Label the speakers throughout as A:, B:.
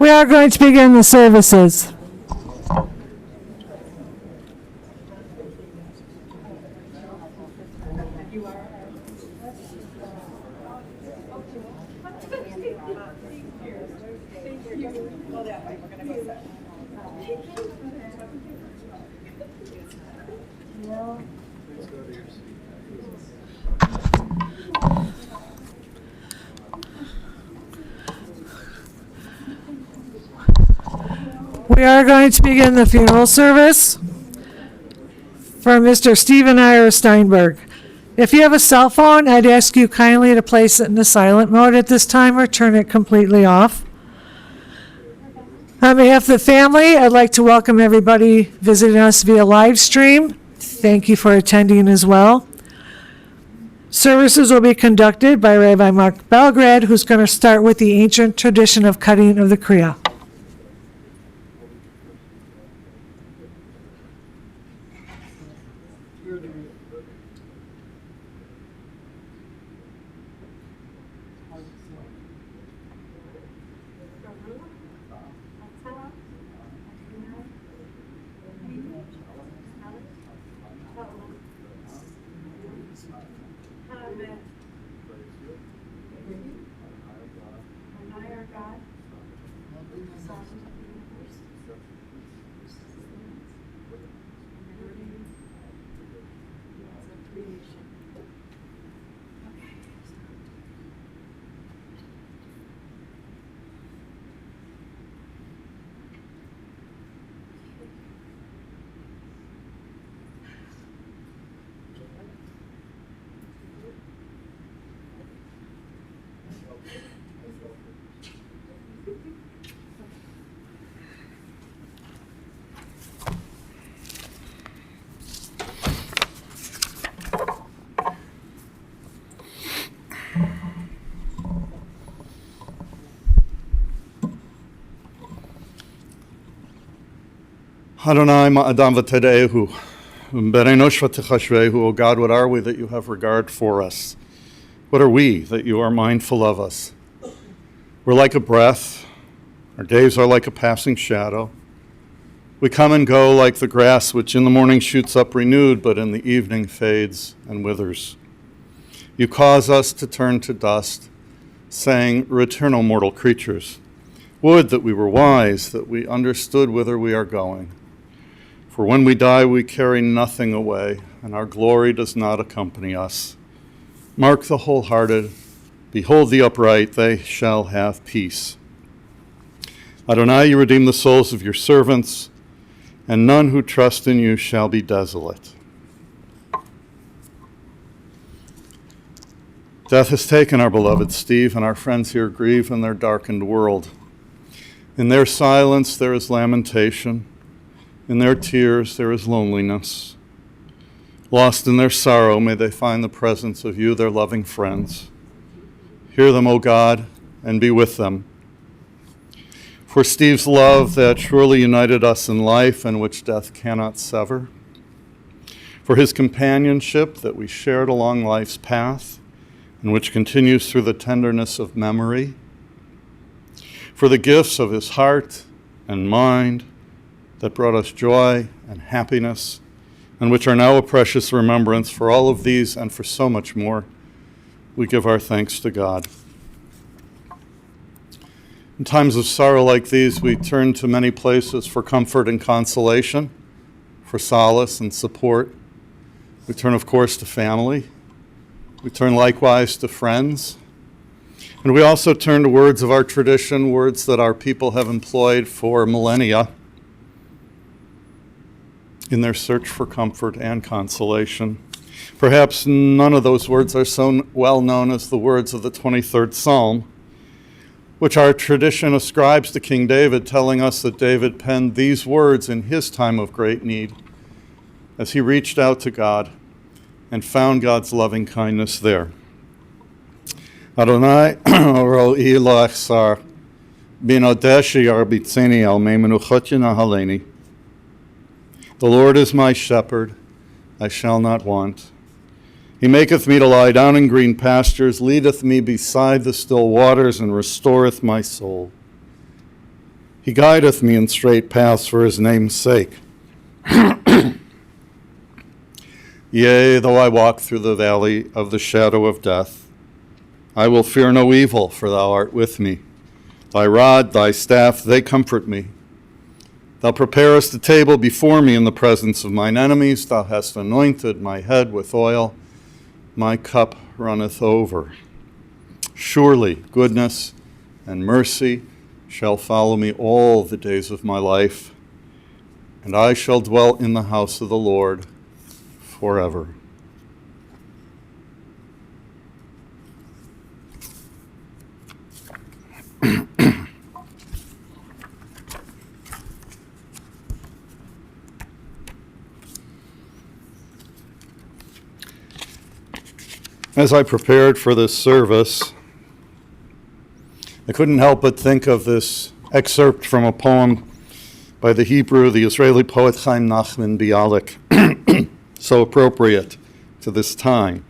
A: We are going to begin the services. We are going to begin the funeral service for Mr. Stephen Ira Steinberg. If you have a cell phone, I'd ask you kindly to place it in the silent mode at this time or turn it completely off. On behalf of the family, I'd like to welcome everybody visiting us via live stream. Thank you for attending as well. Services will be conducted by Rabbi Mark Belgrade, who's going to start with the ancient tradition of cutting of the kriya.
B: Adonai ma'adam v'tedehu, bereinosh v'techashvehu, O God, what are we that you have regard for us? What are we that you are mindful of us? We're like a breath. Our days are like a passing shadow. We come and go like the grass which in the morning shoots up renewed, but in the evening fades and withers. You cause us to turn to dust, saying, return, O mortal creatures. Would that we were wise, that we understood whither we are going. For when we die, we carry nothing away, and our glory does not accompany us. Mark the wholehearted, behold the upright, they shall have peace. Adonai, you redeem the souls of your servants, and none who trust in you shall be desolate. Death has taken our beloved Steve, and our friends here grieve in their darkened world. In their silence there is lamentation. In their tears there is loneliness. Lost in their sorrow, may they find the presence of you, their loving friends. Hear them, O God, and be with them. For Steve's love that surely united us in life and which death cannot sever. For his companionship that we shared along life's path and which continues through the tenderness of memory. For the gifts of his heart and mind that brought us joy and happiness, and which are now a precious remembrance. For all of these and for so much more, we give our thanks to God. In times of sorrow like these, we turn to many places for comfort and consolation, for solace and support. We turn, of course, to family. We turn likewise to friends. And we also turn to words of our tradition, words that our people have employed for millennia in their search for comfort and consolation. Perhaps none of those words are so well known as the words of the 23rd Psalm, which our tradition ascribes to King David, telling us that David penned these words in his time of great need as he reached out to God and found God's loving kindness there. Adonai ro'i lo achsar, b'nodeshi arbitzeni al mei menuchot yenahaleni. The Lord is my shepherd, I shall not want. He maketh me to lie down in green pastures, leadeth me beside the still waters, and restoreth my soul. He guideth me in straight paths for his name's sake. Yea, though I walk through the valley of the shadow of death, I will fear no evil, for thou art with me. Thy rod, thy staff, they comfort me. Thou preparest a table before me in the presence of mine enemies. Thou hast anointed my head with oil. My cup runneth over. Surely goodness and mercy shall follow me all the days of my life, and I shall dwell in the house of the Lord forever. As I prepared for this service, I couldn't help but think of this excerpt from a poem by the Israeli poet Chaim Nachman Bialik, so appropriate to this time.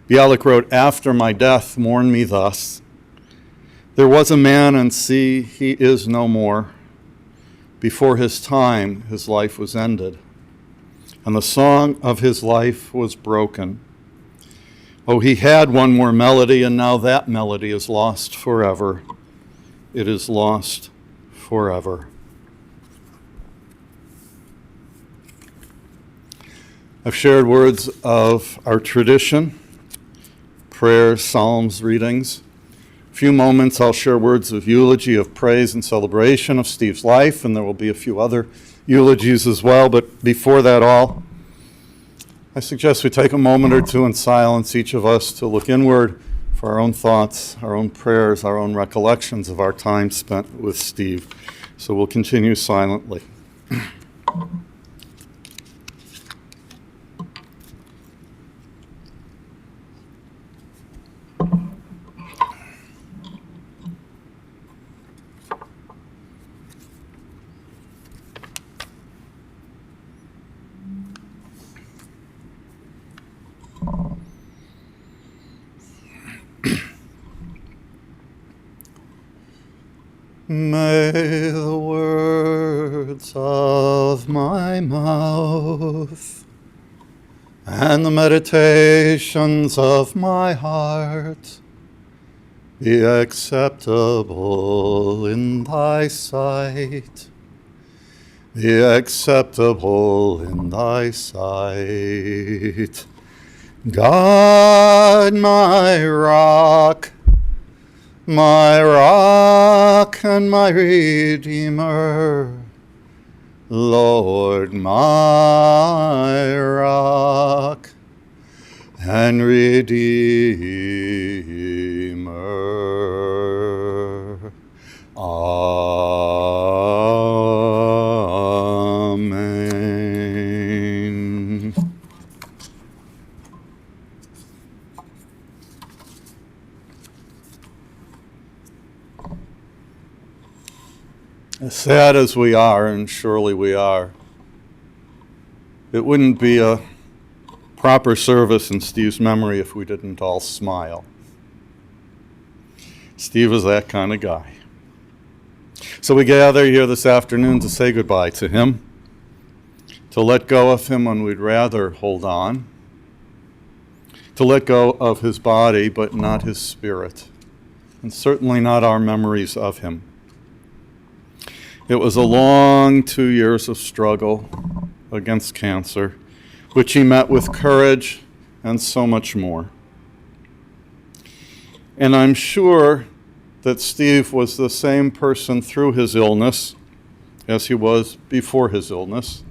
B: Bialik wrote, "After my death, mourn me thus. There was a man, and see, he is no more. Before his time, his life was ended, and the song of his life was broken. Oh, he had one more melody, and now that melody is lost forever. It is lost forever." I've shared words of our tradition, prayers, psalms, readings. A few moments I'll share words of eulogy, of praise and celebration of Steve's life, and there will be a few other eulogies as well. But before that all, I suggest we take a moment or two in silence, each of us, to look inward for our own thoughts, our own prayers, our own recollections of our time spent with Steve. So we'll continue silently. May the words of my mouth and the meditations of my heart be acceptable in thy sight, be acceptable in thy sight. God, my rock and my Redeemer, Lord, my rock and Redeemer. Amen. As sad as we are, and surely we are, it wouldn't be a proper service in Steve's memory if we didn't all smile. Steve is that kind of guy. So we gather here this afternoon to say goodbye to him, to let go of him when we'd rather hold on, to let go of his body but not his spirit, and certainly not our memories of him. It was a long 2 years of struggle against cancer, which he met with courage and so much more. And I'm sure that Steve was the same person through his illness as he was before his illness,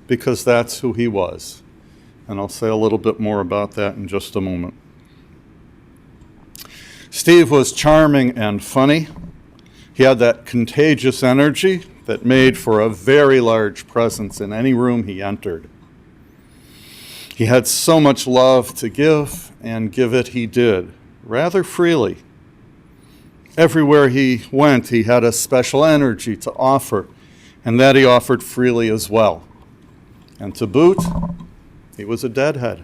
B: because that's who he was. And I'll say a little bit more about that in just a moment. Steve was charming and funny. He had that contagious energy that made for a very large presence in any room he entered. He had so much love to give, and give it he did, rather freely. Everywhere he went, he had a special energy to offer, and that he offered freely as well. And to boot, he was a deadhead.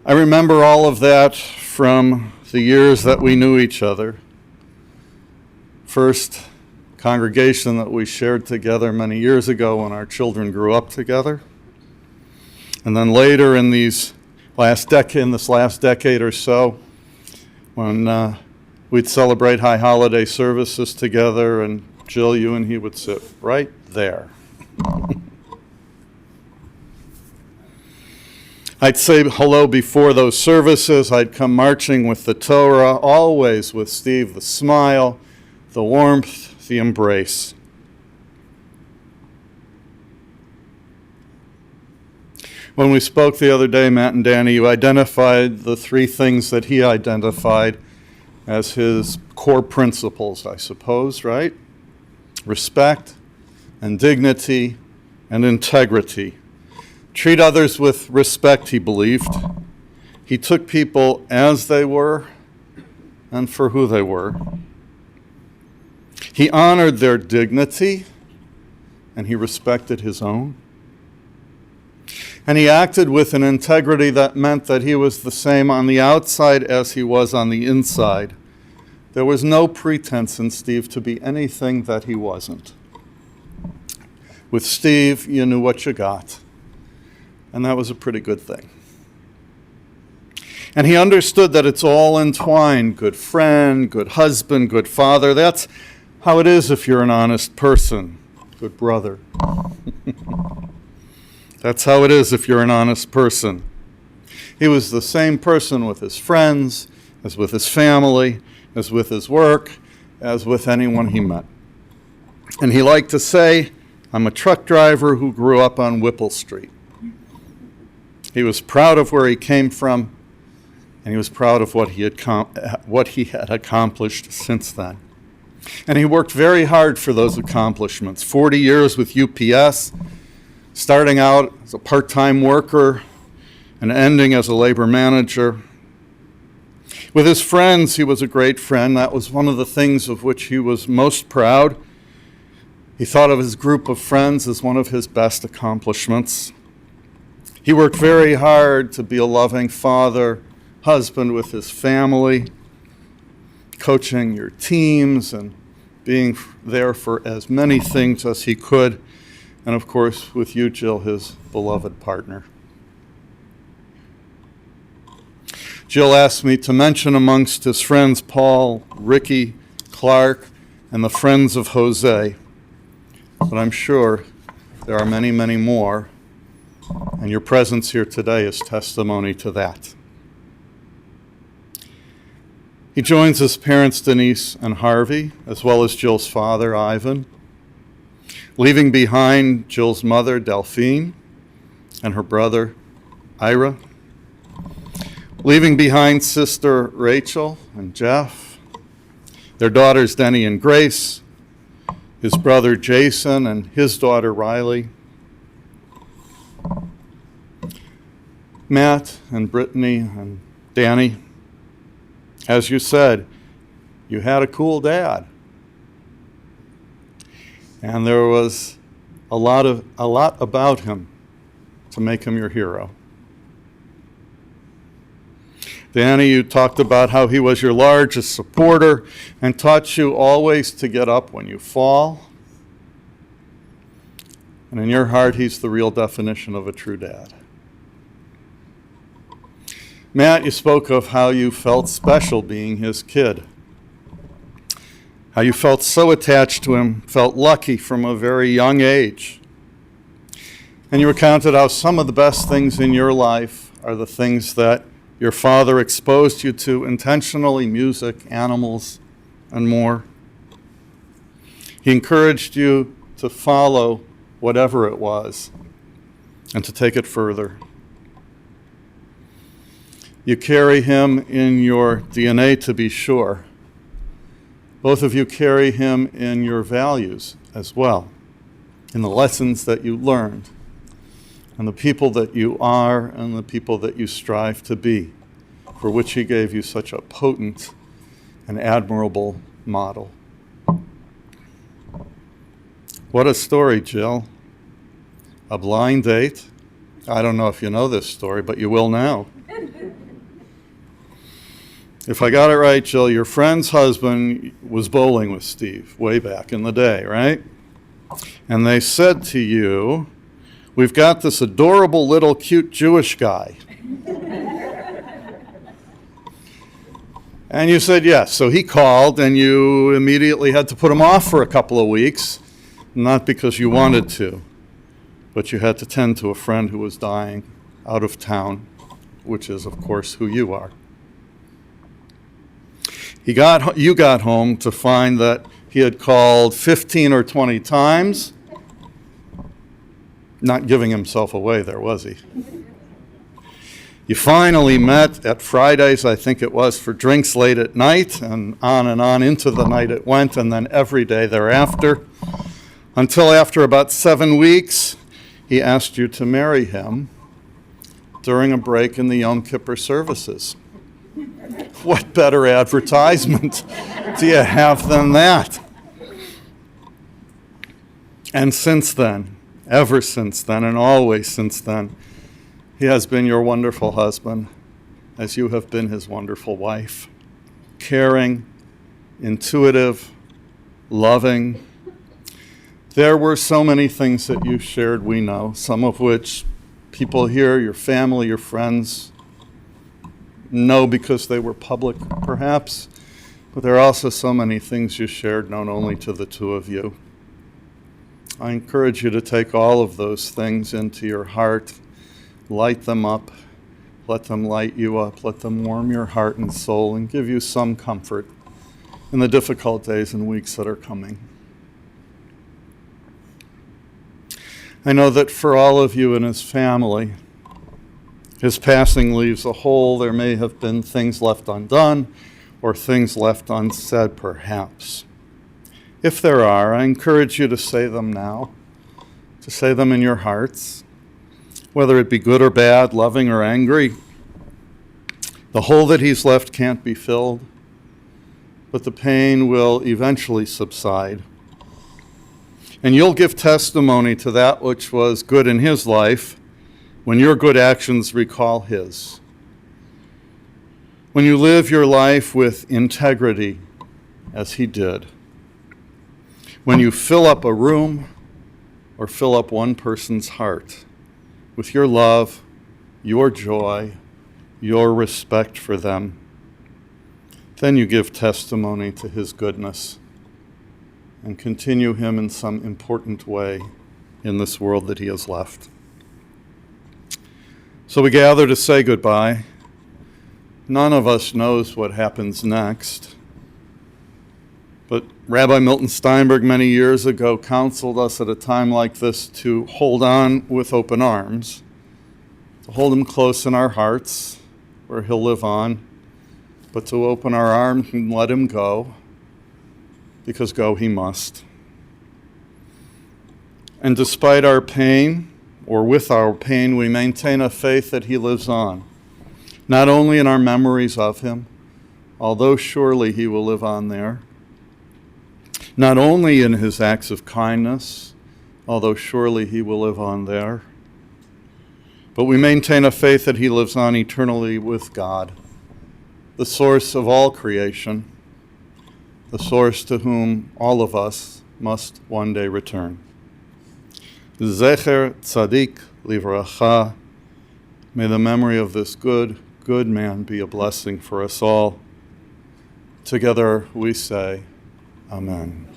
B: I remember all of that from the years that we knew each other. First congregation that we shared together many years ago when our children grew up together. And then later in this last decade or so, when we'd celebrate high holiday services together, and Jill, you and he would sit right there. I'd say hello before those services. I'd come marching with the Torah, always with Steve, the smile, the warmth, the embrace. When we spoke the other day, Matt and Danny, you identified the three things that he identified as his core principles, I suppose, right? Respect and dignity and integrity. Treat others with respect, he believed. He took people as they were and for who they were. He honored their dignity and he respected his own. And he acted with an integrity that meant that he was the same on the outside as he was on the inside. There was no pretense in Steve to be anything that he wasn't. With Steve, you knew what you got. And that was a pretty good thing. And he understood that it's all entwined. Good friend, good husband, good father. That's how it is if you're an honest person. Good brother. That's how it is if you're an honest person. He was the same person with his friends, as with his family, as with his work, as with anyone he met. And he liked to say, I'm a truck driver who grew up on Whipple Street. He was proud of where he came from, and he was proud of what he had accomplished since then. And he worked very hard for those accomplishments. 40 years with UPS, starting out as a part-time worker and ending as a labor manager. With his friends, he was a great friend. That was one of the things of which he was most proud. He thought of his group of friends as one of his best accomplishments. He worked very hard to be a loving father, husband with his family, coaching your teams and being there for as many things as he could. And of course, with you, Jill, his beloved partner. Jill asked me to mention amongst his friends Paul, Ricky, Clark, and the friends of Jose. But I'm sure there are many, many more. And your presence here today is testimony to that. He joins his parents, Denise and Harvey, as well as Jill's father, Ivan, leaving behind Jill's mother, Delphine, and her brother, Ira, leaving behind sister Rachel and Jeff, their daughters, Denny and Grace, his brother, Jason, and his daughter, Riley, Matt and Brittany and Danny. As you said, you had a cool dad. And there was a lot about him to make him your hero. Danny, you talked about how he was your largest supporter and taught you always to get up when you fall. And in your heart, he's the real definition of a true dad. Matt, you spoke of how you felt special being his kid. How you felt so attached to him, felt lucky from a very young age. And you recounted how some of the best things in your life are the things that your father exposed you to intentionally, music, animals, and more. He encouraged you to follow whatever it was and to take it further. You carry him in your DNA, to be sure. Both of you carry him in your values as well, in the lessons that you learned, and the people that you are and the people that you strive to be, for which he gave you such a potent and admirable model. What a story, Jill. A blind date. I don't know if you know this story, but you will now. If I got it right, Jill, your friend's husband was bowling with Steve way back in the day, right? And they said to you, we've got this adorable little cute Jewish guy. And you said yes. So he called, and you immediately had to put him off for a couple of weeks, not because you wanted to, but you had to tend to a friend who was dying out of town, which is, of course, who you are. You got home to find that he had called 15 or 20 times, not giving himself away there, was he? You finally met at Fridays, I think it was, for drinks late at night, and on into the night it went, and then every day thereafter, until after about 7 weeks, he asked you to marry him during a break in the Yom Kippur services. What better advertisement do you have than that? And since then, ever since then, and always since then, he has been your wonderful husband, as you have been his wonderful wife. Caring, intuitive, loving. There were so many things that you shared, we know, some of which people here, your family, your friends, know because they were public, perhaps. But there are also so many things you shared known only to the two of you. I encourage you to take all of those things into your heart. Light them up, let them light you up, let them warm your heart and soul and give you some comfort in the difficult days and weeks that are coming. I know that for all of you and his family, his passing leaves a hole. There may have been things left undone or things left unsaid, perhaps. If there are, I encourage you to say them now, to say them in your hearts. Whether it be good or bad, loving or angry, the hole that he's left can't be filled, but the pain will eventually subside. And you'll give testimony to that which was good in his life when your good actions recall his. When you live your life with integrity, as he did. When you fill up a room or fill up one person's heart with your love, your joy, your respect for them, then you give testimony to his goodness and continue him in some important way in this world that he has left. So we gather to say goodbye. None of us knows what happens next. But Rabbi Milton Steinberg many years ago counseled us at a time like this to hold on with open arms, to hold him close in our hearts where he'll live on, but to open our arms and let him go, because go he must. And despite our pain, or with our pain, we maintain a faith that he lives on, not only in our memories of him, although surely he will live on there, not only in his acts of kindness, although surely he will live on there, but we maintain a faith that he lives on eternally with God, the source of all creation, the source to whom all of us must one day return. Zecher Tzadik Livracha, may the memory of this good man be a blessing for us all. Together we say, Amen.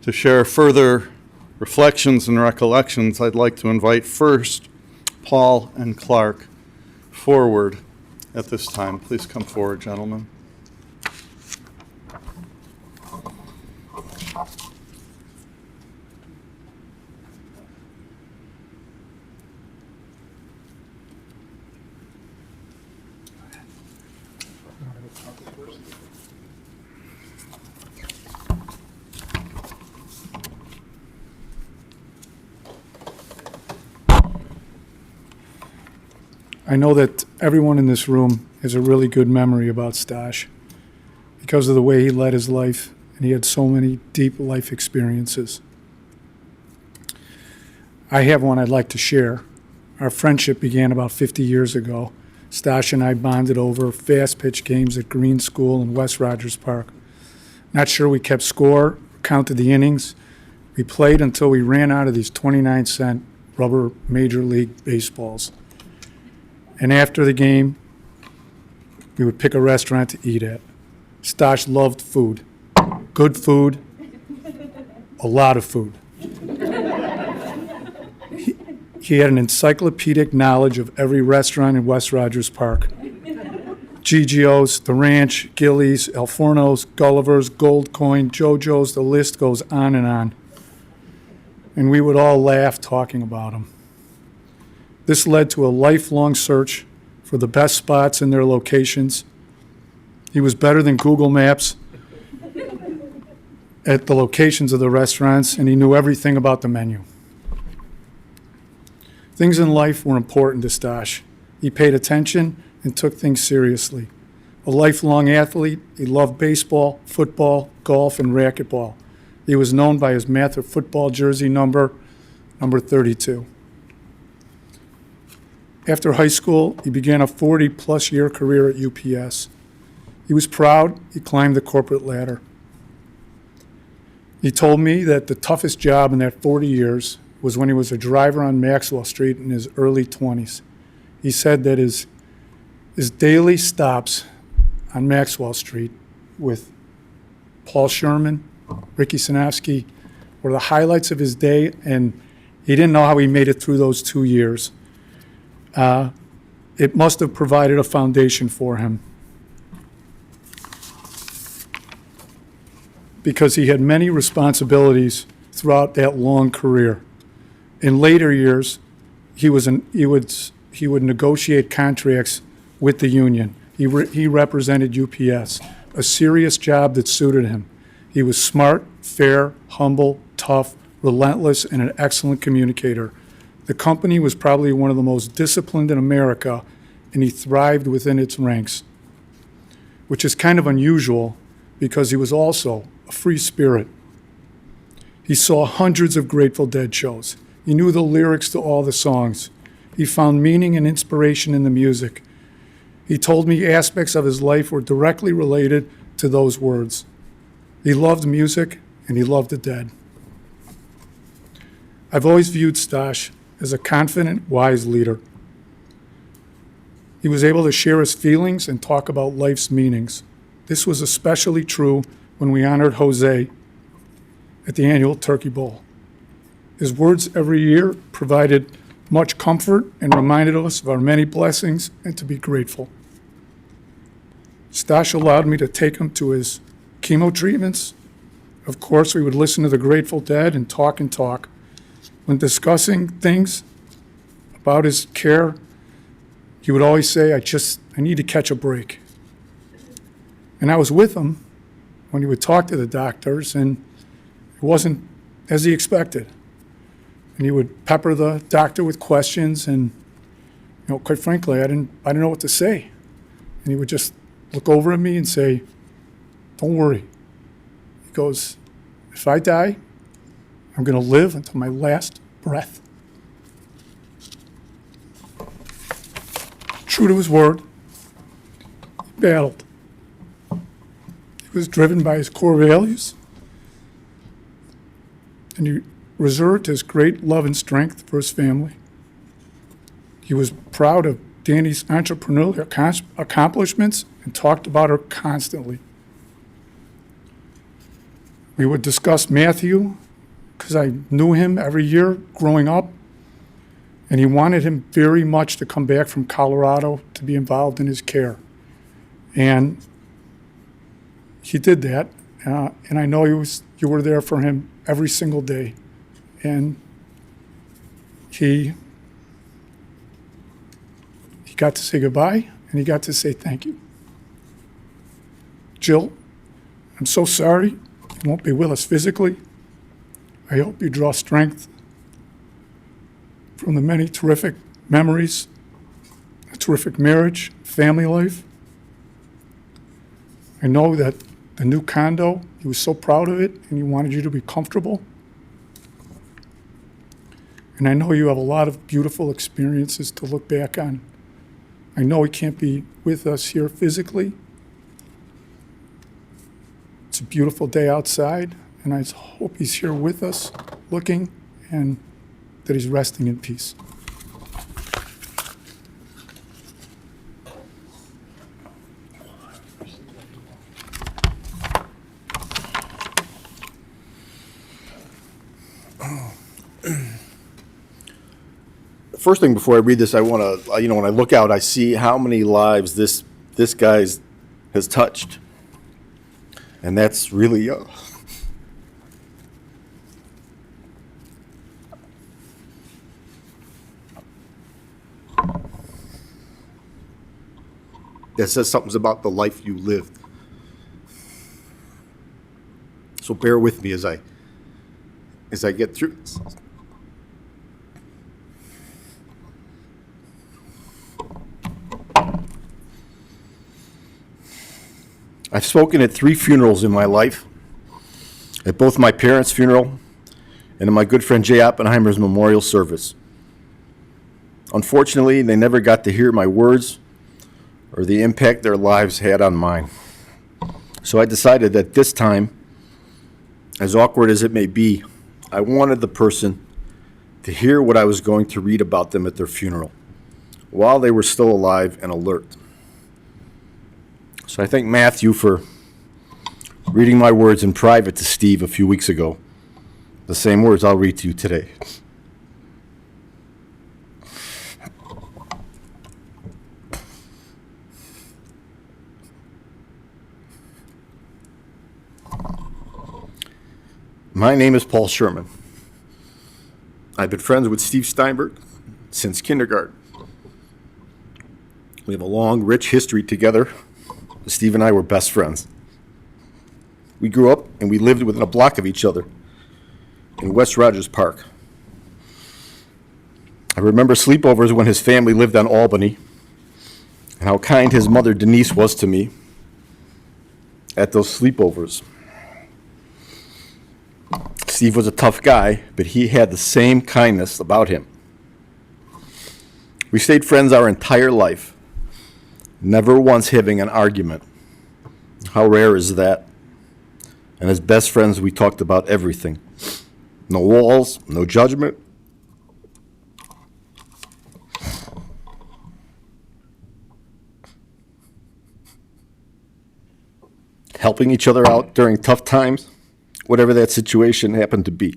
B: To share further reflections and recollections, I'd like to invite first Paul and Clark forward at this time. Please come forward, gentlemen.
C: I know that everyone in this room has a really good memory about Stash because of the way he led his life, and he had so many deep life experiences. I have one I'd like to share. Our friendship began about 50 years ago. Stash and I bonded over fast pitch games at Green School in West Rogers Park. Not sure we kept score, counted the innings. We played until we ran out of these 29-cent rubber Major League baseballs. And after the game, we would pick a restaurant to eat at. Stash loved food. Good food, a lot of food. He had an encyclopedic knowledge of every restaurant in West Rogers Park. Gigio's, The Ranch, Gillies, El Forno's, Gulliver's, Gold Coin, JoJo's, the list goes on. And we would all laugh talking about him. This led to a lifelong search for the best spots in their locations. He was better than Google Maps at the locations of the restaurants, and he knew everything about the menu. Things in life were important to Stash. He paid attention and took things seriously. A lifelong athlete, he loved baseball, football, golf, and racquetball. He was known by his Mather football jersey number 32. After high school, he began a 40-plus year career at UPS. He was proud. He climbed the corporate ladder. He told me that the toughest job in that 40 years was when he was a driver on Maxwell Street in his early 20s. He said that his daily stops on Maxwell Street with Paul Sherman, Ricky Sinofsky were the highlights of his day, and he didn't know how he made it through those 2 years. It must have provided a foundation for him, because he had many responsibilities throughout that long career. In later years, he would negotiate contracts with the union. He represented UPS, a serious job that suited him. He was smart, fair, humble, tough, relentless, and an excellent communicator. The company was probably one of the most disciplined in America, and he thrived within its ranks, which is kind of unusual because he was also a free spirit. He saw hundreds of Grateful Dead shows. He knew the lyrics to all the songs. He found meaning and inspiration in the music. He told me aspects of his life were directly related to those words. He loved music, and he loved the Dead. I've always viewed Stash as a confident, wise leader. He was able to share his feelings and talk about life's meanings. This was especially true when we honored Jose at the annual Turkey Bowl. His words every year provided much comfort and reminded us of our many blessings and to be grateful. Stash allowed me to take him to his chemo treatments. Of course, we would listen to the Grateful Dead and talk. When discussing things about his care, he would always say, I need to catch a break. And I was with him when he would talk to the doctors, and it wasn't as he expected. And he would pepper the doctor with questions, and quite frankly, I didn't know what to say. And he would just look over at me and say, "Don't worry." He goes, "If I die, I'm going to live until my last breath." True to his word, he battled. He was driven by his core values, and he reserved his great love and strength for his family. He was proud of Danny's entrepreneurial accomplishments and talked about her constantly. We would discuss Matthew, because I knew him every year growing up, and he wanted him very much to come back from Colorado to be involved in his care. And he did that, and I know you were there for him every single day. And he got to say goodbye, and he got to say thank you. Jill, I'm so sorry you won't be with us physically. I hope you draw strength from the many terrific memories, a terrific marriage, family life. I know that the new condo, he was so proud of it, and he wanted you to be comfortable. And I know you have a lot of beautiful experiences to look back on. I know he can't be with us here physically. It's a beautiful day outside, and I hope he's here with us, looking, and that he's resting in peace.
D: First thing before I read this, I want to, when I look out, I see how many lives this guy has touched. And that's really, that says something about the life you lived. So bear with me as I get through this. I've spoken at 3 funerals in my life, at both my parents' funeral and at my good friend Jay Oppenheimer's memorial service. Unfortunately, they never got to hear my words or the impact their lives had on mine. So I decided that this time, as awkward as it may be, I wanted the person to hear what I was going to read about them at their funeral, while they were still alive and alert. So I thank Matthew for reading my words in private to Steve a few weeks ago. The same words I'll read to you today. My name is Paul Sherman. I've been friends with Steve Steinberg since kindergarten. We have a long, rich history together. Steve and I were best friends. We grew up and we lived within a block of each other in West Rogers Park. I remember sleepovers when his family lived on Albany and how kind his mother Denise was to me at those sleepovers. Steve was a tough guy, but he had the same kindness about him. We stayed friends our entire life, never once having an argument. How rare is that? And as best friends, we talked about everything. No walls, no judgment. Helping each other out during tough times, whatever that situation happened to be.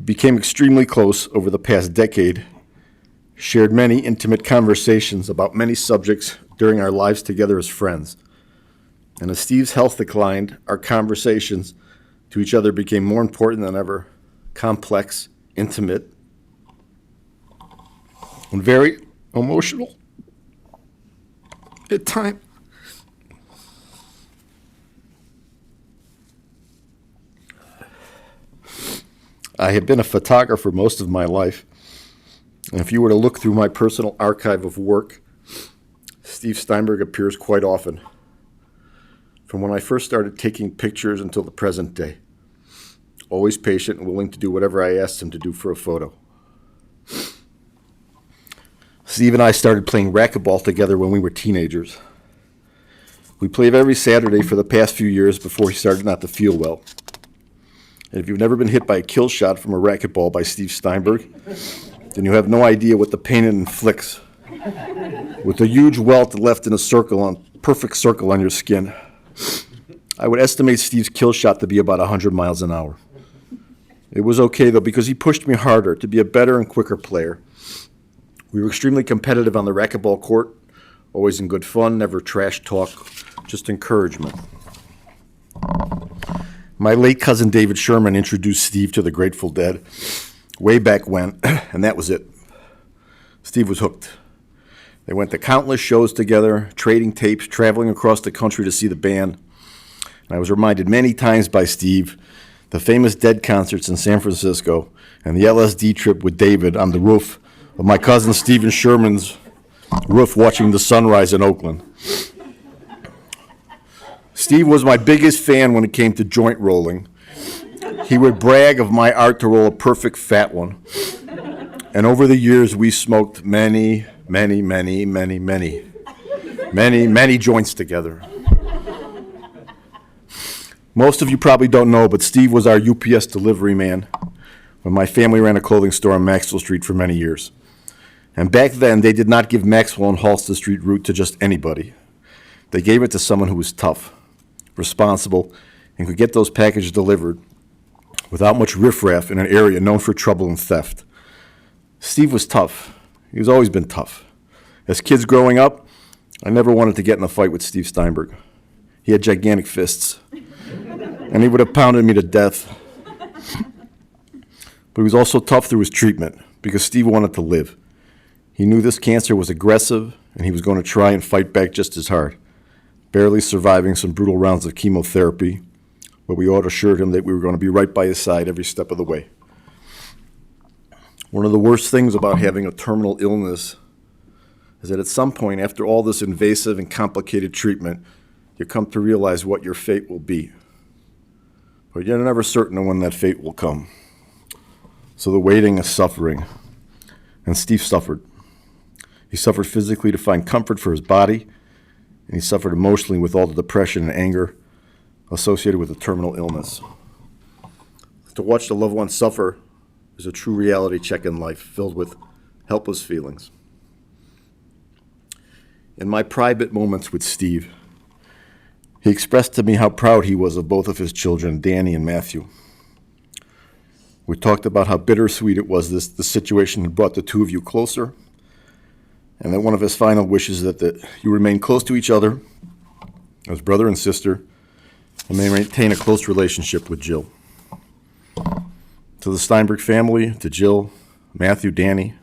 D: Became extremely close over the past decade. Shared many intimate conversations about many subjects during our lives together as friends. And as Steve's health declined, our conversations to each other became more important than ever, complex, intimate, and very emotional at times. I have been a photographer most of my life. And if you were to look through my personal archive of work, Steve Steinberg appears quite often, from when I first started taking pictures until the present day. Always patient and willing to do whatever I asked him to do for a photo. Steve and I started playing racquetball together when we were teenagers. We played every Saturday for the past few years before he started not to feel well. And if you've never been hit by a kill shot from a racquetball by Steve Steinberg, then you have no idea what the pain it inflicts. With a huge welt left in a perfect circle on your skin. I would estimate Steve's kill shot to be about 100 miles an hour. It was okay, though, because he pushed me harder to be a better and quicker player. We were extremely competitive on the racquetball court, always in good fun, never trash talk, just encouragement. My late cousin David Sherman introduced Steve to the Grateful Dead way back when, and that was it. Steve was hooked. They went to countless shows together, trading tapes, traveling across the country to see the band. And I was reminded many times by Steve, the famous Dead concerts in San Francisco and the LSD trip with David on the roof of my cousin Stephen Sherman's roof watching the sunrise in Oakland. Steve was my biggest fan when it came to joint rolling. He would brag of my art to roll a perfect fat one. And over the years, we smoked many joints together. Most of you probably don't know, but Steve was our UPS delivery man when my family ran a clothing store on Maxwell Street for many years. And back then, they did not give Maxwell and Halsted Street route to just anybody. They gave it to someone who was tough, responsible, and could get those packages delivered without much riffraff in an area known for trouble and theft. Steve was tough. He's always been tough. As kids growing up, I never wanted to get in a fight with Steve Steinberg. He had gigantic fists, and he would have pounded me to death. But he was also tough through his treatment because Steve wanted to live. He knew this cancer was aggressive, and he was going to try and fight back just as hard, barely surviving some brutal rounds of chemotherapy, but we all assured him that we were going to be right by his side every step of the way. One of the worst things about having a terminal illness is that at some point, after all this invasive and complicated treatment, you come to realize what your fate will be. But you're never certain of when that fate will come. So the waiting is suffering. And Steve suffered. He suffered physically to find comfort for his body, and he suffered emotionally with all the depression and anger associated with a terminal illness. To watch the loved one suffer is a true reality check in life, filled with helpless feelings. In my private moments with Steve, he expressed to me how proud he was of both of his children, Danny and Matthew. We talked about how bittersweet it was the situation had brought the two of you closer, and that one of his final wishes is that you remain close to each other as brother and sister, and may maintain a close relationship with Jill. To the Steinberg family, to Jill, Matthew, Danny,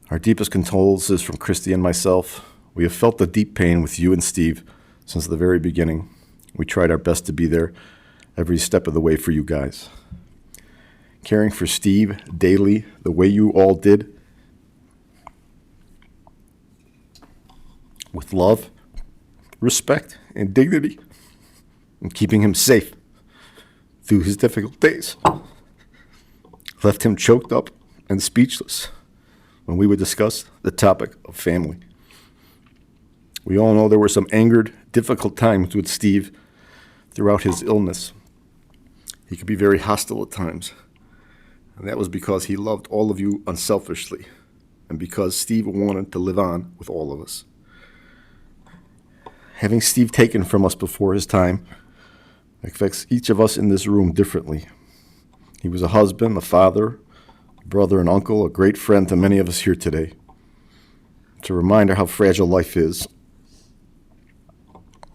D: our deepest condolences from Christy and myself. We have felt the deep pain with you and Steve since the very beginning. We tried our best to be there every step of the way for you guys. Caring for Steve daily, the way you all did, with love, respect, and dignity, and keeping him safe through his difficult days, left him choked up and speechless when we would discuss the topic of family. We all know there were some angered, difficult times with Steve throughout his illness. He could be very hostile at times, and that was because he loved all of you unselfishly, and because Steve wanted to live on with all of us. Having Steve taken from us before his time affects each of us in this room differently. He was a husband, a father, a brother, an uncle, a great friend to many of us here today. It's a reminder how fragile life is.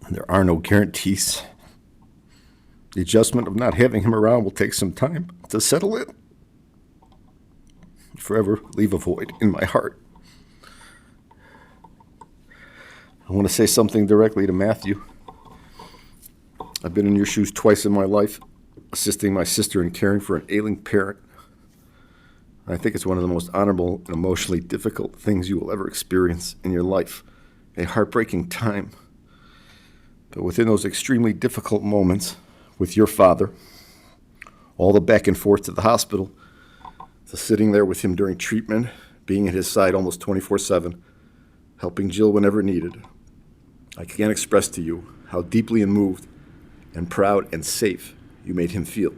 D: And there are no guarantees. The adjustment of not having him around will take some time to settle in. Forever leave a void in my heart. I want to say something directly to Matthew. I've been in your shoes twice in my life, assisting my sister in caring for an ailing parent. I think it's one of the most honorable and emotionally difficult things you will ever experience in your life, a heartbreaking time. But within those extremely difficult moments with your father, all the back and forth to the hospital, to sitting there with him during treatment, being at his side almost 24/7, helping Jill whenever needed, I can't express to you how deeply moved and proud and safe you made him feel.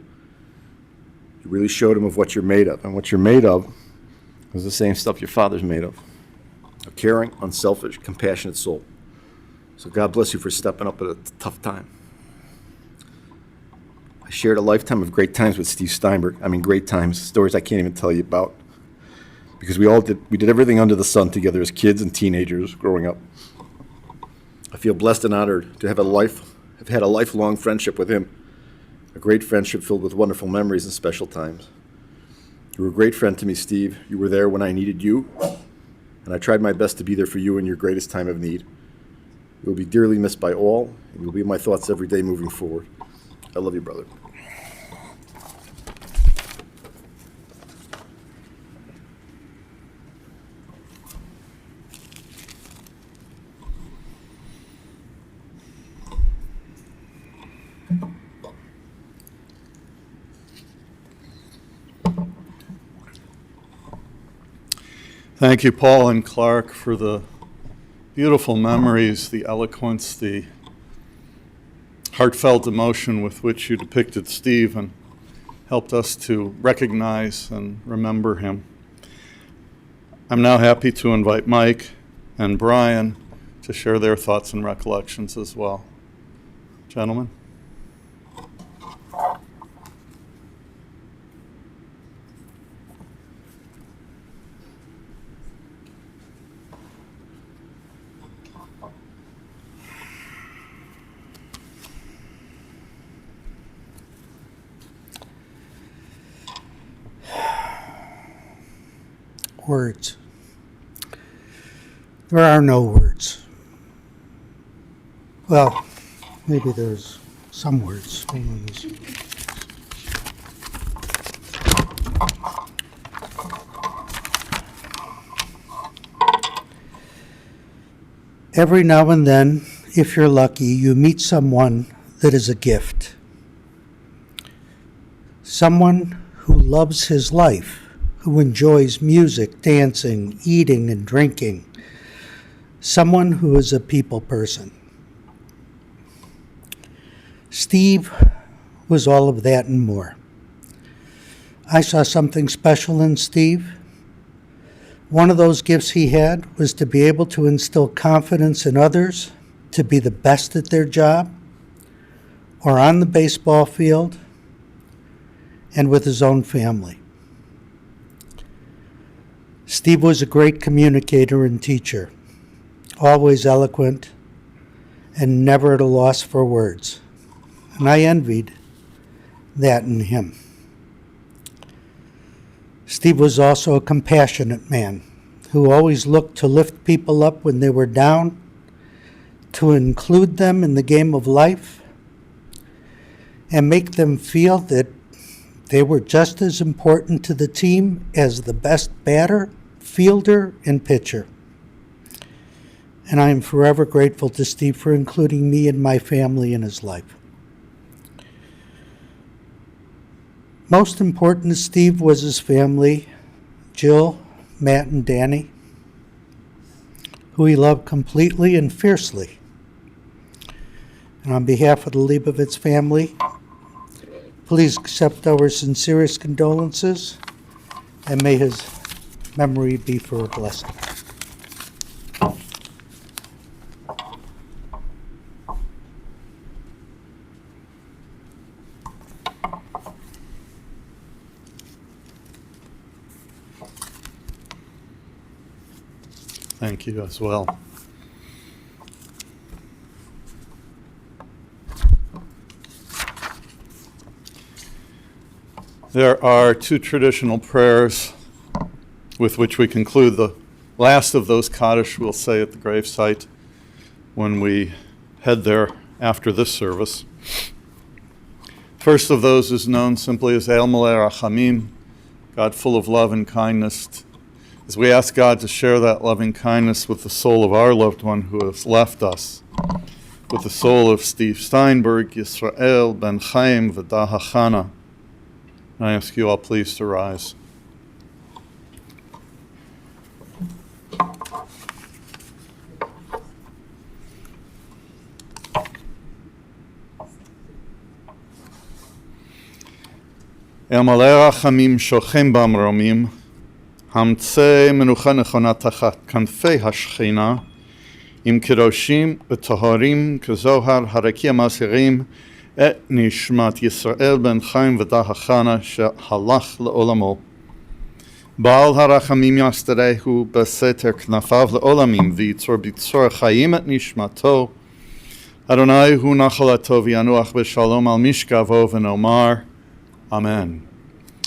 D: You really showed him of what you're made of, and what you're made of is the same stuff your father's made of. A caring, unselfish, compassionate soul. So God bless you for stepping up at a tough time. I shared a lifetime of great times with Steve Steinberg. I mean, great times, stories I can't even tell you about. Because we did everything under the sun together as kids and teenagers growing up. I feel blessed and honored to have had a lifelong friendship with him. A great friendship filled with wonderful memories and special times. You were a great friend to me, Steve. You were there when I needed you, and I tried my best to be there for you in your greatest time of need. You will be dearly missed by all, and you will be in my thoughts every day moving forward. I love you, brother.
B: Thank you, Paul and Clark, for the beautiful memories, the eloquence, the heartfelt emotion with which you depicted Steve and helped us to recognize and remember him. I'm now happy to invite Mike and Brian to share their thoughts and recollections as well. Gentlemen.
E: Words. There are no words. Well, maybe there's some words. Hold on a second. Every now and then, if you're lucky, you meet someone that is a gift. Someone who loves his life, who enjoys music, dancing, eating, and drinking. Someone who is a people person. Steve was all of that and more. I saw something special in Steve. One of those gifts he had was to be able to instill confidence in others, to be the best at their job, or on the baseball field, and with his own family. Steve was a great communicator and teacher, always eloquent and never at a loss for words. And I envied that in him. Steve was also a compassionate man who always looked to lift people up when they were down, to include them in the game of life, and make them feel that they were just as important to the team as the best batter, fielder, and pitcher. And I am forever grateful to Steve for including me and my family in his life. Most important to Steve was his family, Jill, Matt, and Danny, who he loved completely and fiercely. And on behalf of the Leibovitz family, please accept our sincerest condolences, and may his memory be for a blessing.
B: Thank you as well. There are two traditional prayers with which we conclude the last of those Kaddish we'll say at the gravesite when we head there after this service. First of those is known simply as El Malei Rachamim, God full of love and kindness, as we ask God to share that loving kindness with the soul of our loved one who has left us, with the soul of Steve Steinberg, Yisrael ben Chaim V'dah Hachana. I ask you all please to rise. El Malei Rachamim shochem במרומים, המצא מנוחה נכונה תחת כנפי השכינה, עם קדושים וטהורים כזוהר הרקיע מזהירים את נשמת ישראל בן חיים ודא החנה שהלך לעולמו. בעל הרחמים יסתרהו בסתר כנפיו לעולמים ויצור בצור חיים את נשמתו. אדוני הוא נחלתו וינוח בשלום על משכבו ונאמר Amen.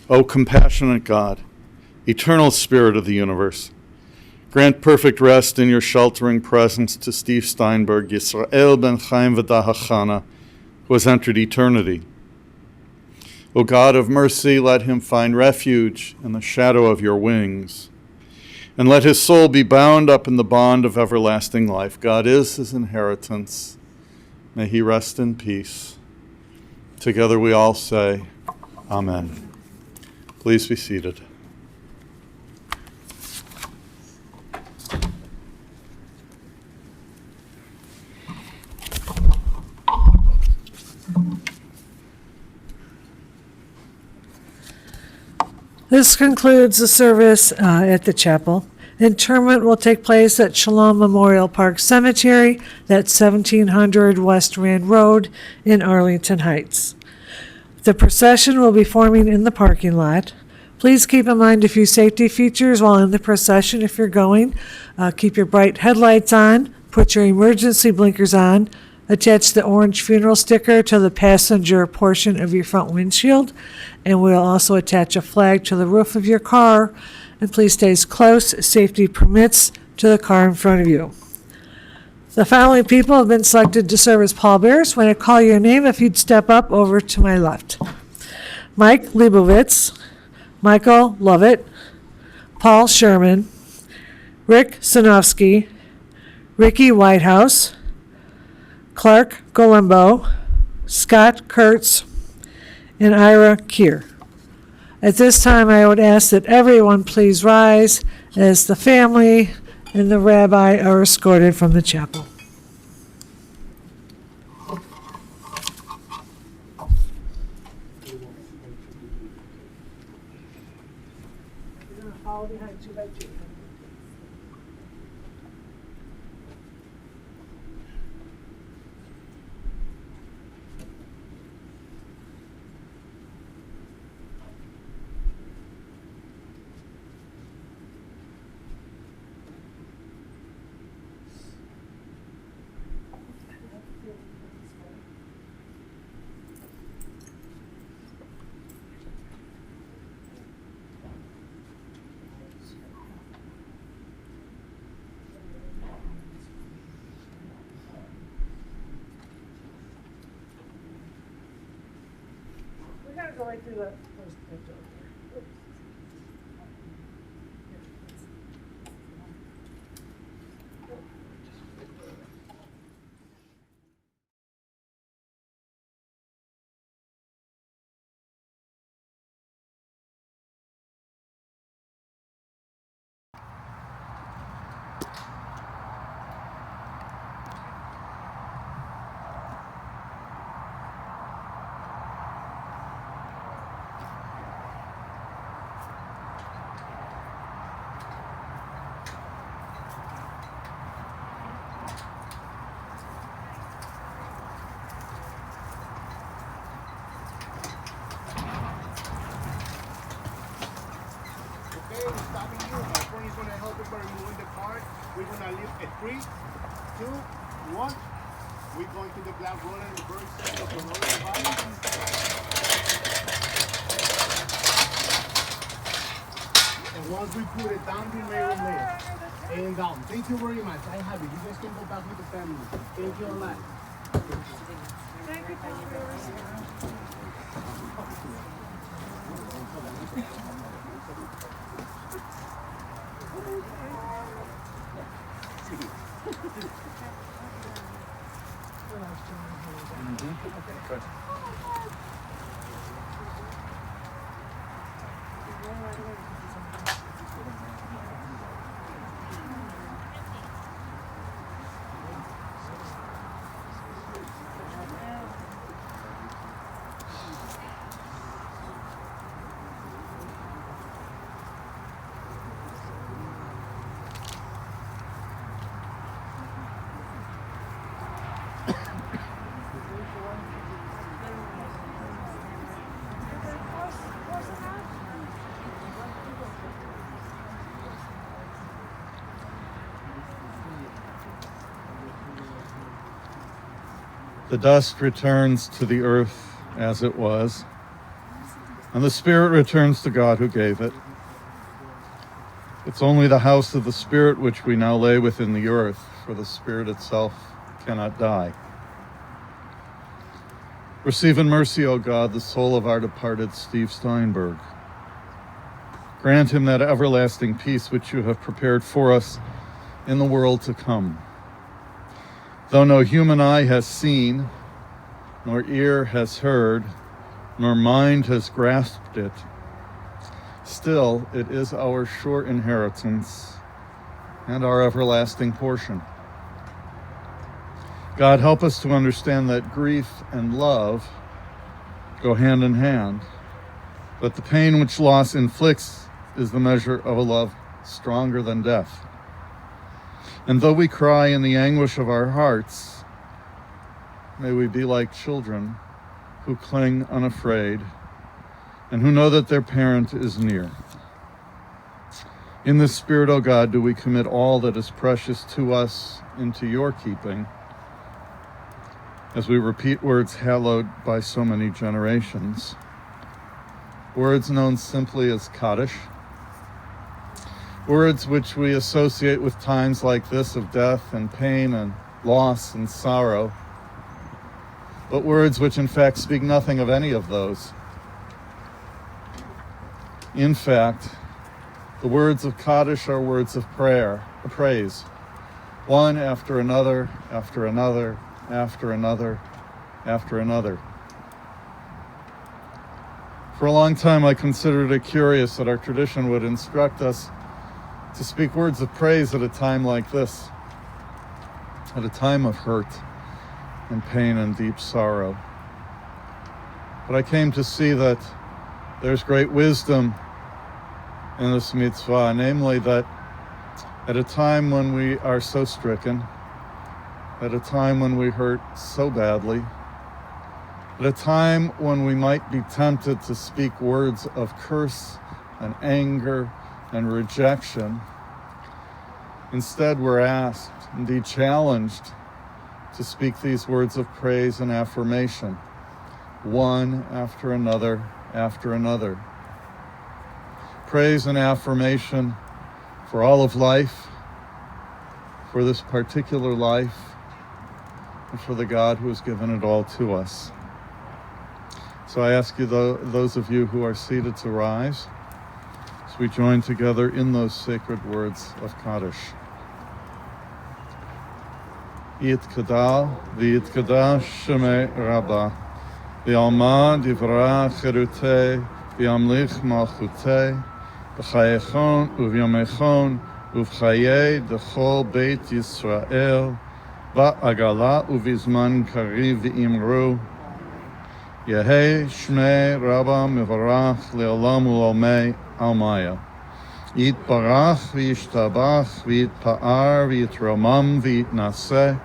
B: O compassionate God, eternal Spirit of the universe, grant perfect rest in your sheltering presence to Steve Steinberg, Yisrael ben Chaim v'dah Hachana, who has entered eternity. O God of mercy, let him find refuge in the shadow of your wings, and let his soul be bound up in the bond of everlasting life. God is his inheritance. May he rest in peace. Together we all say, Amen. Please be seated.
A: This concludes the service at the chapel. Interment will take place at Shalom Memorial Park Cemetery, that's 1700 West Rand Road in Arlington Heights. The procession will be forming in the parking lot. Please keep in mind a few safety features while in the procession if you're going. Keep your bright headlights on, put your emergency blinkers on, attach the orange funeral sticker to the passenger portion of your front windshield, and we'll also attach a flag to the roof of your car. And please stay as close as safety permits to the car in front of you. The following people have been selected to serve as pallbearers. When I call your name, if you'd step up over to my left. Mike Leibovitz, Michael Lovett, Paul Sherman, Rick Sinofsky, Ricky Whitehouse, Clark Golembo, Scott Kurtz, and Ira Keer. At this time, I would ask that everyone please rise as the family and the rabbi are escorted from the chapel. We gotta go right through the first picture.
F: We're gonna leave at 3, 2, 1. We're going to the black roller in the very center of the roller body. And once we put it down, we may remain. And down. Thank you very much. I have it. You guys can go back with the family. Thank you a lot.
A: Thank you.
B: The dust returns to the earth as it was, and the spirit returns to God who gave it. It's only the house of the Spirit which we now lay within the earth, for the Spirit itself cannot die. Receive in mercy, O God, the soul of our departed Steve Steinberg. Grant him that everlasting peace which you have prepared for us in the world to come. Though no human eye has seen, nor ear has heard, nor mind has grasped it, still it is our sure inheritance and our everlasting portion. God, help us to understand that grief and love go hand in hand, But the pain which loss inflicts is the measure of a love stronger than death. And though we cry in the anguish of our hearts, may we be like children who cling unafraid and who know that their parent is near. In this spirit, O God, do we commit all that is precious to us into your keeping, as we repeat words hallowed by so many generations. Words known simply as Kaddish. Words which we associate with times like this of death and pain and loss and sorrow. But words which in fact speak nothing of any of those. In fact, the words of Kaddish are words of praise, one after another, after another, after another, after another. For a long time, I considered it curious that our tradition would instruct us to speak words of praise at a time like this, at a time of hurt and pain and deep sorrow. But I came to see that there's great wisdom in this mitzvah, namely that at a time when we are so stricken, at a time when we hurt so badly, at a time when we might be tempted to speak words of curse and anger and rejection, instead we're asked, indeed challenged, to speak these words of praise and affirmation, one after another, after another. Praise and affirmation for all of life, for this particular life, and for the God who has given it all to us. So I ask you, those of you who are seated, to rise as we join together in those sacred words of Kaddish. Yitkadal v'yitkadash shemei Rabbah, v'yalma divra cherutei, v'yamlich malchutei, v'chayechon u'v'yamechon u'v'chayei d'chol beit Yisrael, v'agala u'v'zman kariv v'imru, Yehei Shmei Rabbah Mevarach Le'olam U'Olmei Almaya. Yitbarach v'yishtabach v'yitpa'ar v'yitromam v'yitnaseh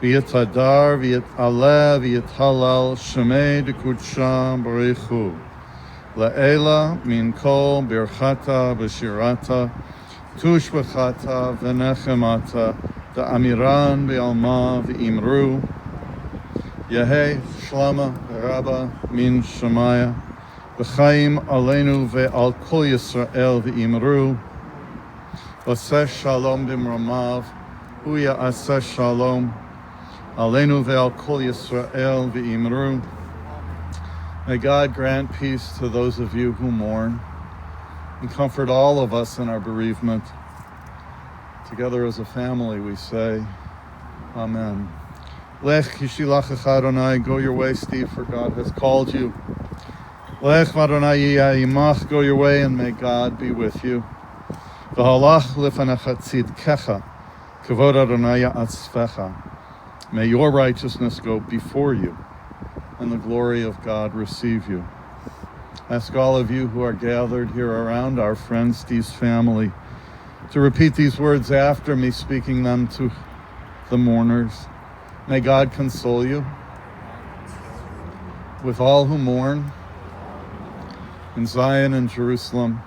B: v'yitadar v'yitaleh v'yithalal Shmei D'Kudsha Baruch Hu. Le'ela min kol birchata v'shirata tushbechata v'nechemata da'amiran v'alma v'imru Yehei Shlama Rabba Min Shemaya V'chaim Aleinu Ve'al Kol Yisrael V'imru V'aseh Shalom B'mramav Hu Ya'aseh Shalom Aleinu Ve'al Kol Yisrael V'imru. May God grant peace to those of you who mourn and comfort all of us in our bereavement. Together as a family we say, Amen. Lech yishilachach Adonai, go your way, Steve, for God has called you. Lech Adonai yimach, go your way, and may God be with you. V'halach lefanecha tzidkecha, kavod Adonai ya'atzvecha. May your righteousness go before you, and the glory of God receive you. Ask all of you who are gathered here around our friend Steve's family to repeat these words after me, speaking them to the mourners. May God console you with all who mourn in Zion and Jerusalem.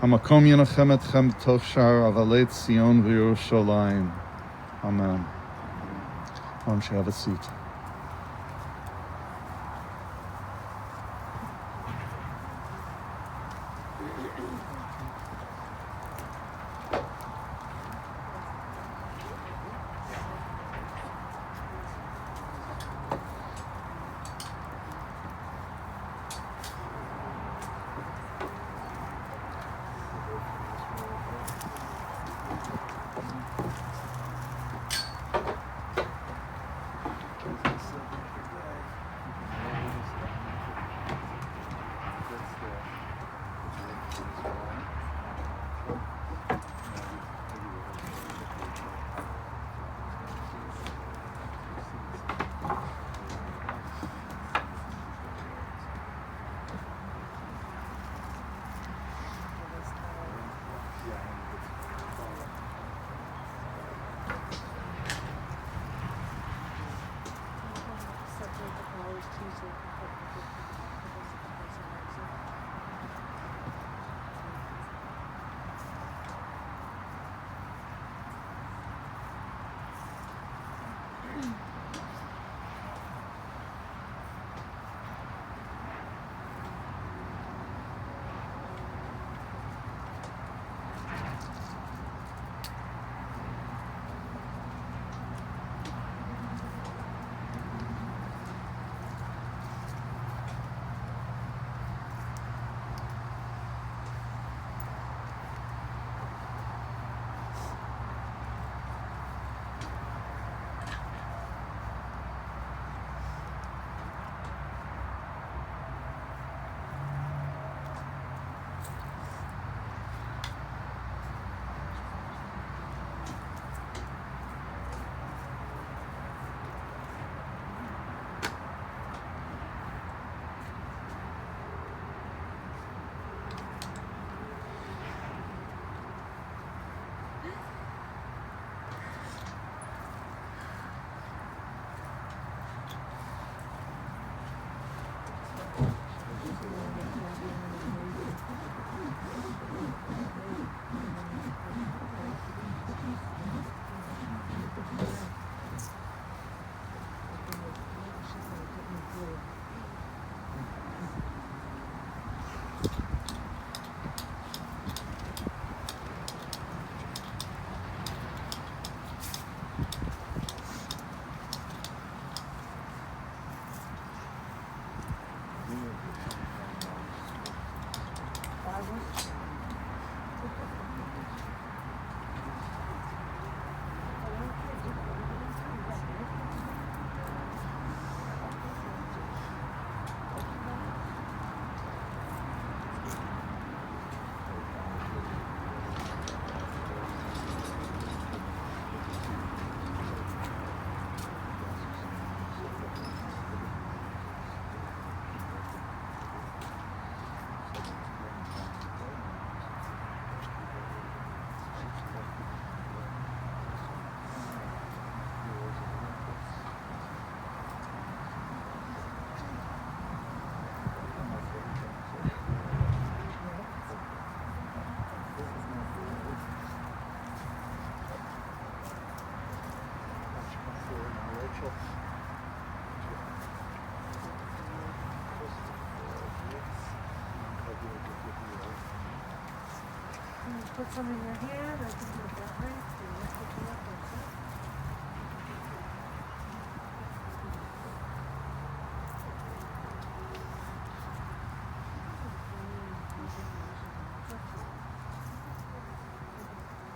B: Hamakom yenachem etchem toch shar avalet Zion v'Yerushalayim. Amen. Why don't you have a seat?
A: Put some in your hand, or can you do it that way?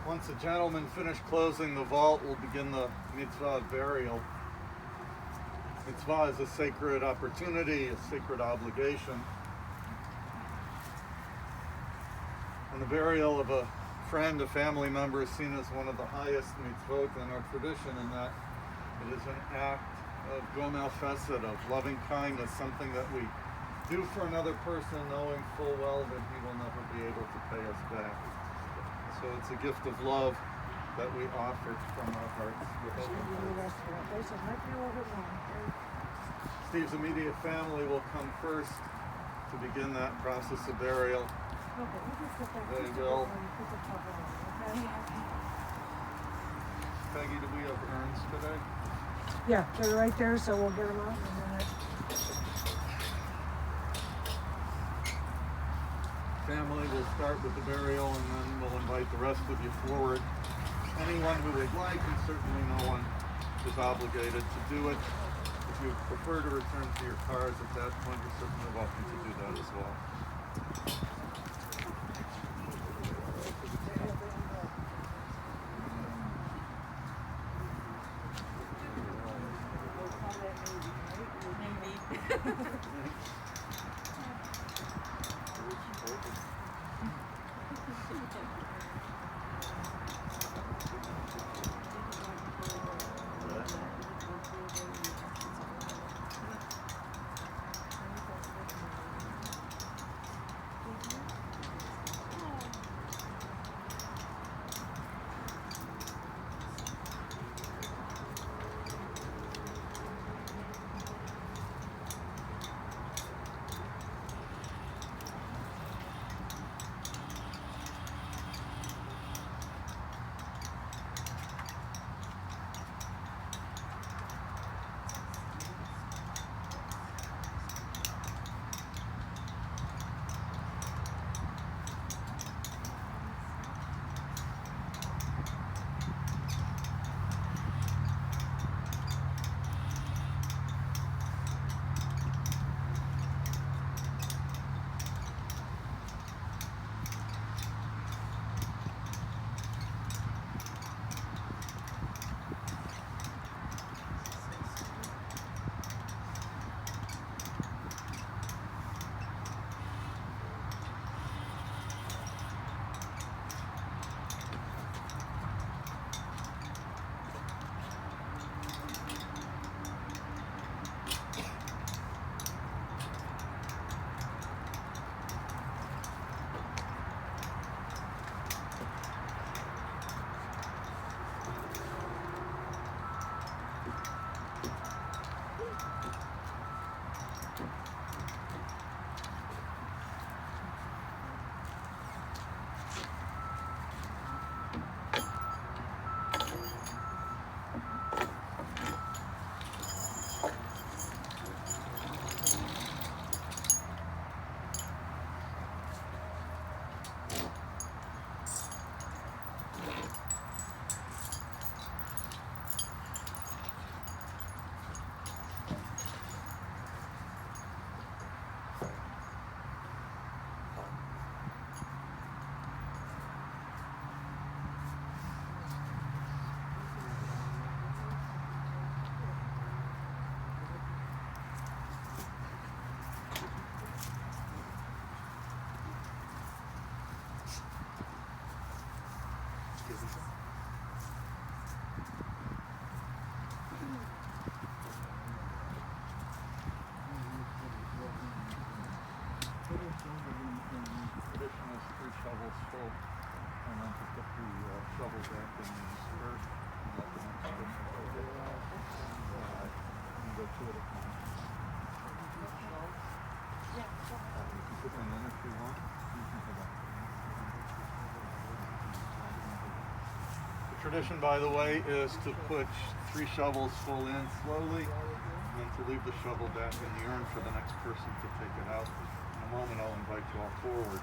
B: Once the gentlemen finish closing the vault, we'll begin the mitzvah of burial. Mitzvah is a sacred opportunity, a sacred obligation. And the burial of a friend, a family member, is seen as one of the highest mitzvot in our tradition, in that it is an act of gomel chesed, of loving kindness, something that we do for another person, knowing full well that he will never be able to pay us back. So it's a gift of love that we offer from our hearts. Steve's immediate family will come first to begin that process of burial. They will. Peggy, do we have urns today?
A: Yeah, they're right there, so we'll get them out in a minute.
B: Family will start with the burial, and then we'll invite the rest of you forward. Anyone who would like, and certainly no one is obligated to do it. If you prefer to return to your cars at that point, you're certainly welcome to do that as well. Tradition is 3 shovels full, and then to put the shovel back in the skirt and let the next person take it. And go 2 at a time. You can put them in if you want. You can put them. The tradition, by the way, is to put 3 shovels full in slowly, and then to leave the shovel back in the urn for the next person to take it out. In a moment, I'll invite you all forward.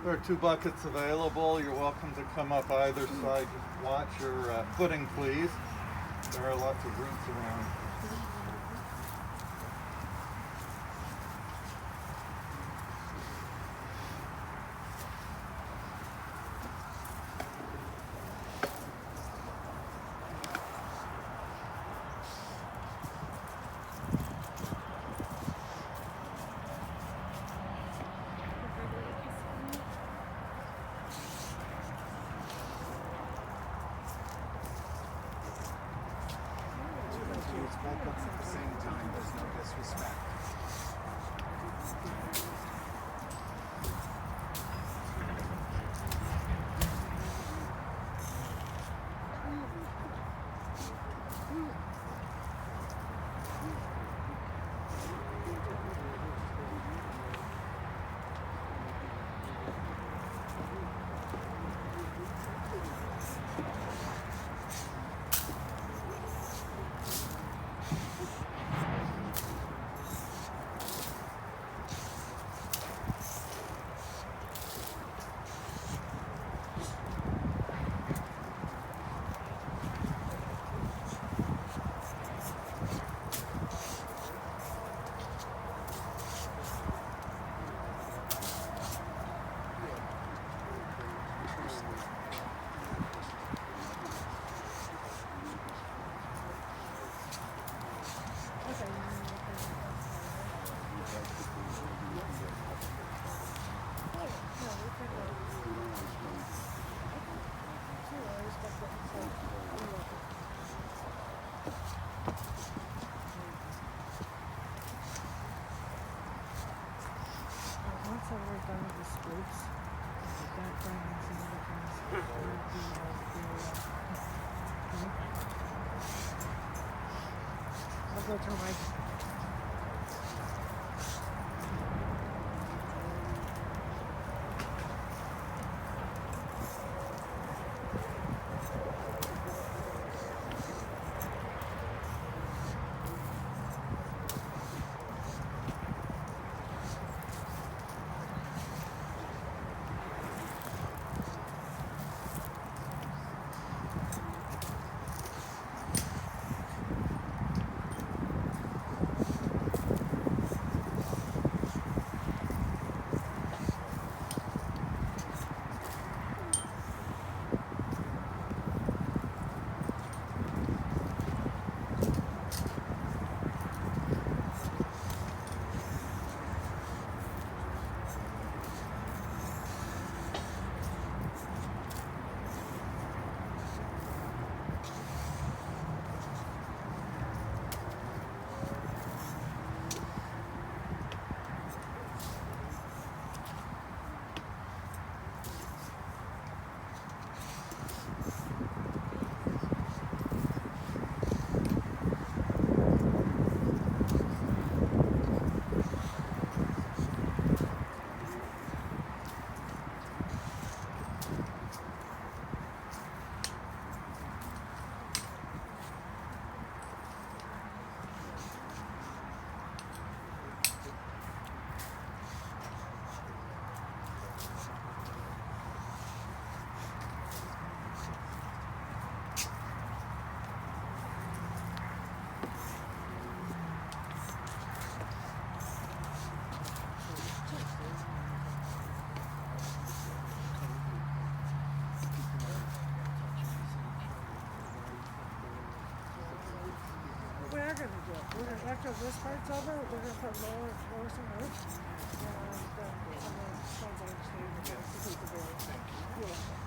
B: There are 2 buckets available. You're welcome to come up either side. Just watch your footing, please. There are lots of roots around.
G: Both books at the same time, there's no disrespect.
A: Once we're done with the scoops, that brings some of the things. I'll go tell my. We're gonna, after this part's over, we're gonna put lower some roof. And then some of the stones on the stage, we're gonna complete the building. You're welcome.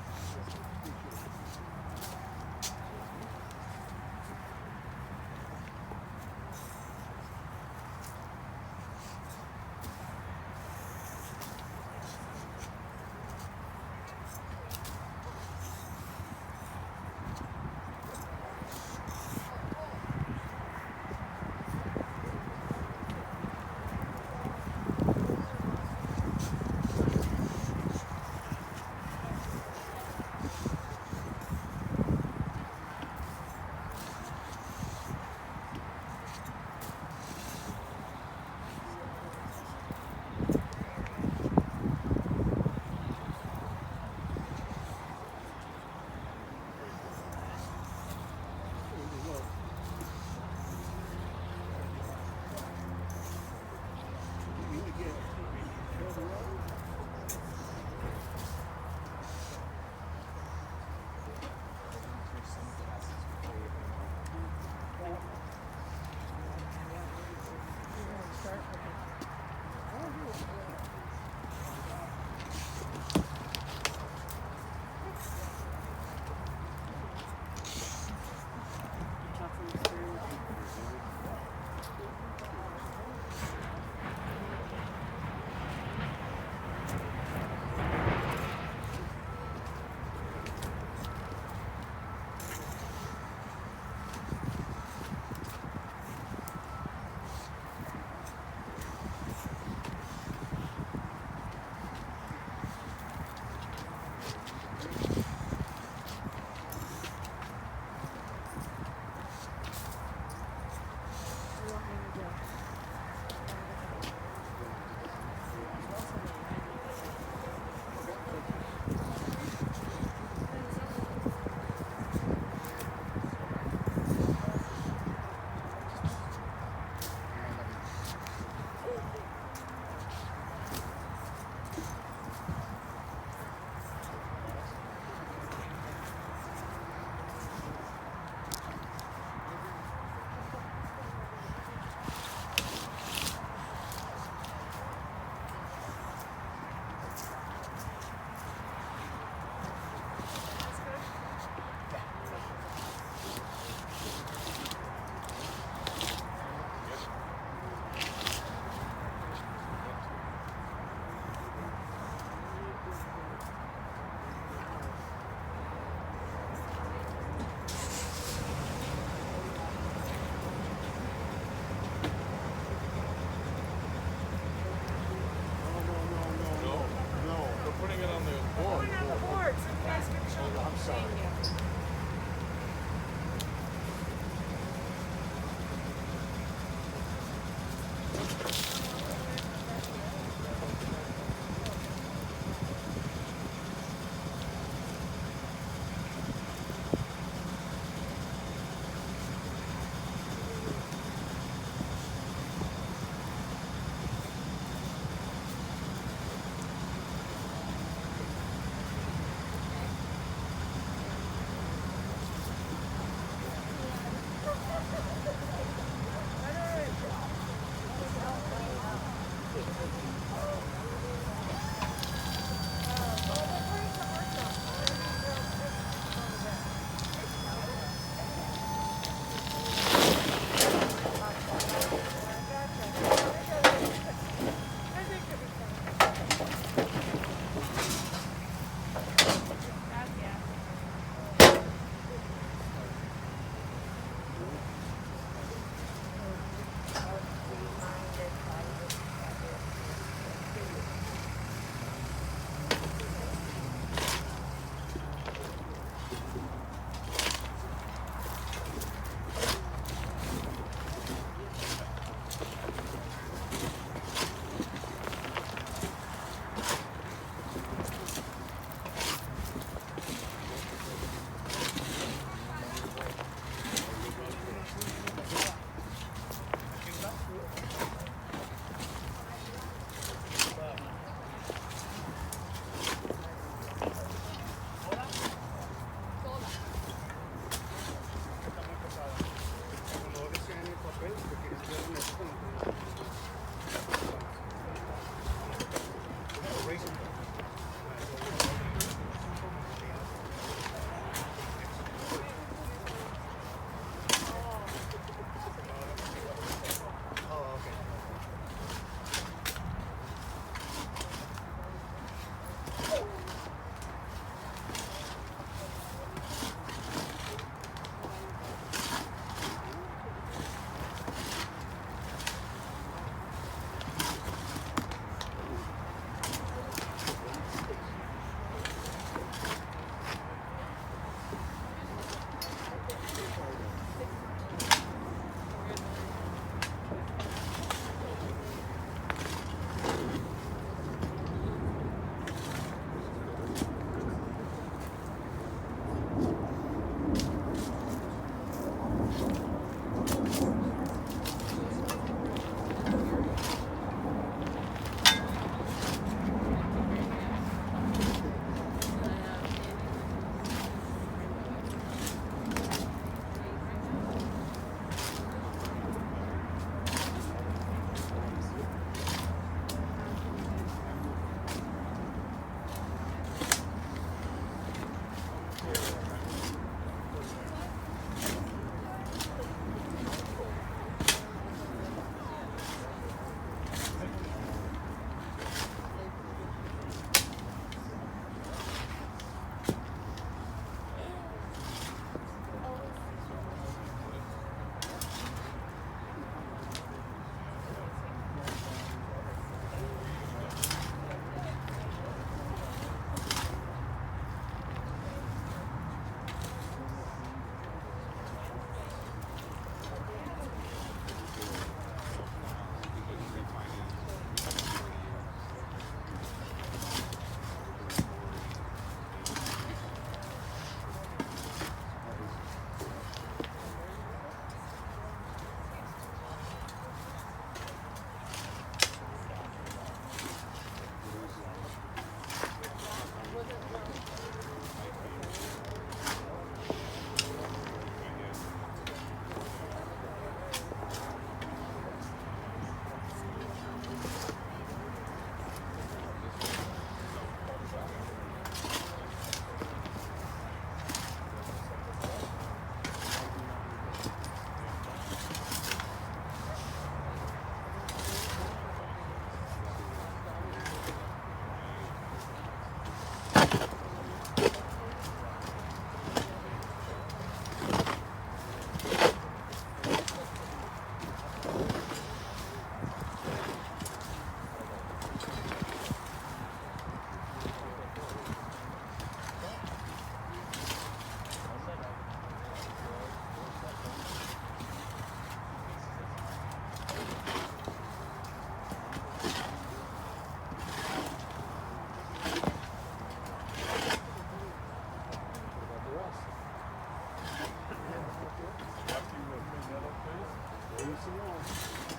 F: Nice and long.